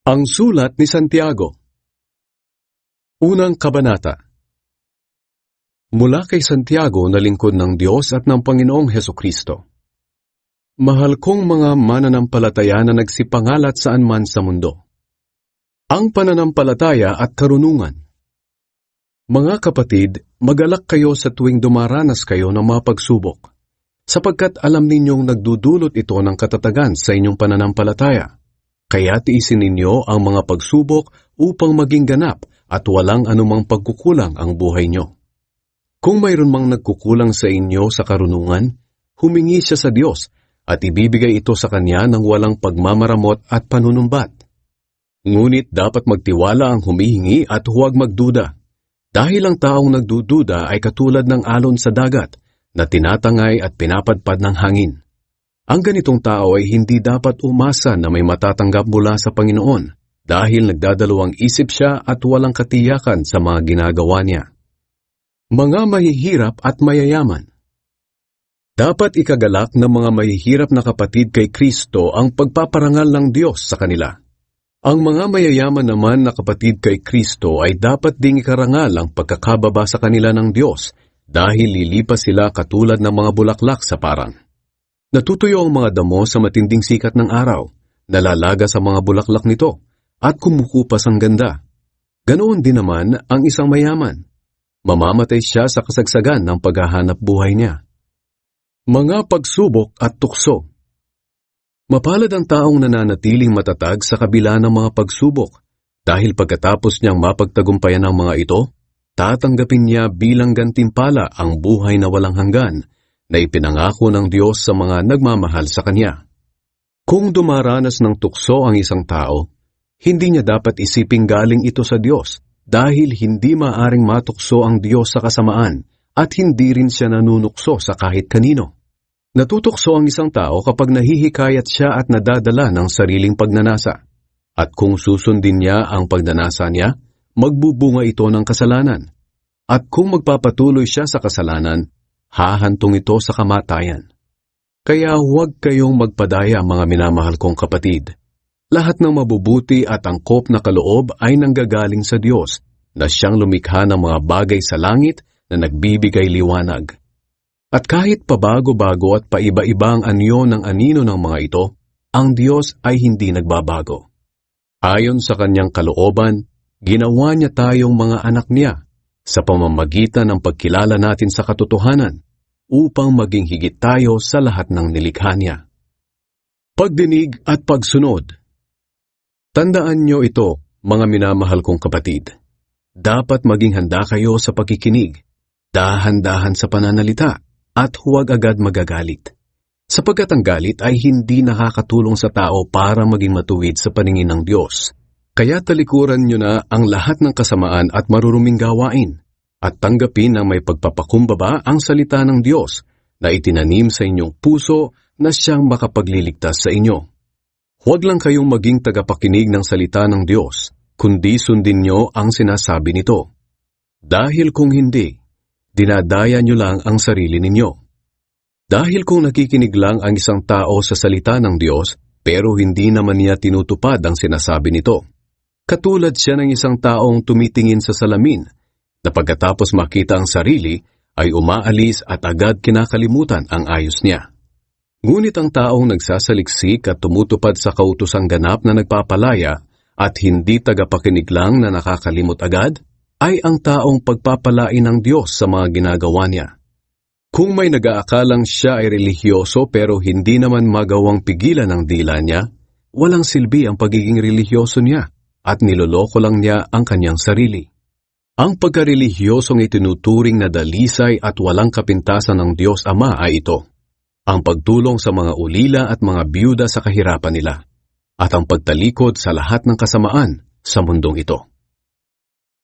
Ang Sulat ni Santiago. Unang Kabanata. Mula kay Santiago na lingkod ng Diyos at ng Panginoong Hesukristo. Mahal kong mga mananampalataya na nagsipangalat saan man sa mundo. Ang pananampalataya at karunungan. Mga kapatid, mag-alak kayo sa tuwing dumaranas kayo ng mga pagsubok, sapagkat alam ninyong nagdudulot ito ng katatagan sa inyong pananampalataya. Kaya tiisin ninyo ang mga pagsubok upang maging ganap at walang anumang pagkukulang ang buhay nyo. Kung mayroon mang nagkukulang sa inyo sa karunungan, humingi siya sa Diyos at ibibigay ito sa Kanya ng walang pagmamaramot at panunumbat. Ngunit dapat magtiwala ang humihingi at huwag magduda, dahil ang taong nagdududa ay katulad ng alon sa dagat na tinatangay at pinapadpad ng hangin. Ang ganitong tao ay hindi dapat umasa na may matatanggap mula sa Panginoon dahil nagdadalawang isip siya at walang katiyakan sa mga ginagawa niya. Mga mahihirap at mayayaman. Dapat ikagalak ng mga mahihirap na kapatid kay Kristo ang pagpaparangal ng Diyos sa kanila. Ang mga mayayaman naman na kapatid kay Kristo ay dapat ding ikarangal ang pagkakababa sa kanila ng Diyos dahil lilipas sila katulad ng mga bulaklak sa parang. Natutuyo ang mga damo sa matinding sikat ng araw, nalalaga sa mga bulaklak nito, at kumukupas ang ganda. Ganoon din naman ang isang mayaman. Mamamatay siya sa kasagsagan ng paghahanap buhay niya. Mga pagsubok at tukso. Mapalad ang taong nananatiling matatag sa kabila ng mga pagsubok, dahil pagkatapos niyang mapagtagumpayan ang mga ito, tatanggapin niya bilang gantimpala ang buhay na walang hanggan, na ipinangako ng Diyos sa mga nagmamahal sa Kanya. Kung dumaranas ng tukso ang isang tao, hindi niya dapat isiping galing ito sa Diyos dahil hindi maaring matukso ang Diyos sa kasamaan at hindi rin siya nanunukso sa kahit kanino. Natutukso ang isang tao kapag nahihikayat siya at nadadala ng sariling pagnanasa. At kung susundin niya ang pagnanasa niya, magbubunga ito ng kasalanan. At kung magpapatuloy siya sa kasalanan, hahantong ito sa kamatayan. Kaya huwag kayong magpadaya mga minamahal kong kapatid. Lahat ng mabubuti at angkop na kaloob ay nanggagaling sa Diyos, na siyang lumikha ng mga bagay sa langit na nagbibigay liwanag. At kahit pabago-bago at paiba-iba ang anyo ng anino ng mga ito, ang Diyos ay hindi nagbabago. Ayon sa kanyang kalooban, ginawa niya tayong mga anak niya, sa pamamagitan ng pagkilala natin sa katotohanan, upang maging higit tayo sa lahat ng nilikha niya. Pagdinig at pagsunod. Tandaan niyo ito, mga minamahal kong kapatid. Dapat maging handa kayo sa pakikinig, dahan-dahan sa pananalita, at huwag agad magagalit. Sapagkat ang galit ay hindi nakakatulong sa tao para maging matuwid sa paningin ng Diyos. Kaya talikuran nyo na ang lahat ng kasamaan at maruruming gawain, at tanggapin ng may pagpapakumbaba ang salita ng Diyos na itinanim sa inyong puso na siyang makapagliligtas sa inyo. Huwag lang kayong maging tagapakinig ng salita ng Diyos, kundi sundin nyo ang sinasabi nito. Dahil kung hindi, dinadaya nyo lang ang sarili ninyo. Dahil kung nakikinig lang ang isang tao sa salita ng Diyos, pero hindi naman niya tinutupad ang sinasabi nito, katulad siya ng isang taong tumitingin sa salamin, na pagkatapos makita ang sarili, ay umaalis at agad kinakalimutan ang ayos niya. Ngunit ang taong nagsasaliksik at tumutupad sa kautosang ganap na nagpapalaya at hindi tagapakinig lang na nakakalimot agad, ay ang taong pagpapalain ng Diyos sa mga ginagawa niya. Kung may nag-aakalang siya ay relihiyoso pero hindi naman magawang pigilan ang dila niya, walang silbi ang pagiging relihiyoso niya at niloloko lang niya ang kanyang sarili. Ang pagkarelihiyosong itinuturing na dalisay at walang kapintasan ng Diyos Ama ay ito: ang pagtulong sa mga ulila at mga biyuda sa kahirapan nila, at ang pagtalikod sa lahat ng kasamaan sa mundong ito.